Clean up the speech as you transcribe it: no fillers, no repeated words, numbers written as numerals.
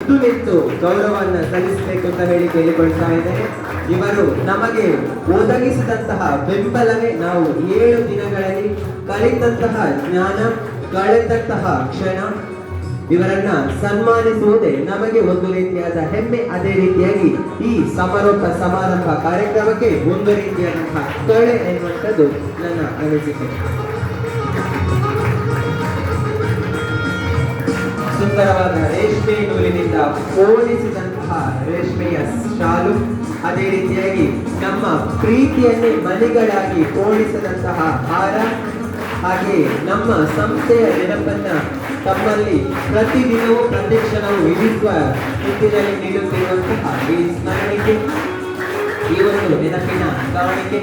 ಎದ್ದು ನಿಂತು ಗೌರವವನ್ನು ಸಲ್ಲಿಸಬೇಕು ಅಂತ ಹೇಳಿ ಕೇಳಿಕೊಳ್ತಾ ಇದ್ದೇನೆ. ಇವರು ನಮಗೆ ಒದಗಿಸಿದಂತಹ ಬೆಂಬಲವೇ ನಾವು 7 ದಿನಗಳಲ್ಲಿ ಕಲಿತಂತಹ ಜ್ಞಾನ, ಕಳೆದಂತಹ ಕ್ಷಣ. ಇವರನ್ನ ಸನ್ಮಾನಿಸುವುದೇ ನಮಗೆ ಒಂದು ರೀತಿಯಾದ ಹೆಮ್ಮೆ. ಅದೇ ರೀತಿಯಾಗಿ ಈ ಸಮಾರೋಪ ಸಮಾರಂಭ ಕಾರ್ಯಕ್ರಮಕ್ಕೆ ಒಂದು ರೀತಿಯಾದಂತಹ ಕಳೆ ಎನ್ನುವಂಥದ್ದು ನನ್ನ ಅನಿಸಿಕೆ. ಸುಂದರವಾದ ರೇಷ್ಮೆ ನೂಲಿನಿಂದ ಪೋಣಿಸಿದಂತಹ ರೇಷ್ಮೆಯ ಶಾಲು, ಅದೇ ರೀತಿಯಾಗಿ ನಮ್ಮ ಪ್ರೀತಿಯನ್ನೇ ಮಣಿಗಳಾಗಿ ಪೋಣಿಸಿದಂತಹ ಹಾರ, ಹಾಗೆ ನಮ್ಮ ಸಂಸ್ಥೆಯ ನೆನಪನ್ನ ತಮ್ಮಲ್ಲಿ ಪ್ರತಿದಿನವೂ ಪ್ರತಿಕ್ಷಣವೂ ವಿಧಿಸುವ ನಿಟ್ಟಿನಲ್ಲಿ ನೀಡುತ್ತಿರುವಂತಹ ಈ ಸ್ಮರಣಿಕೆ, ಈ ಒಂದು ನೆನಪಿನ ಕಾಣಿಕೆ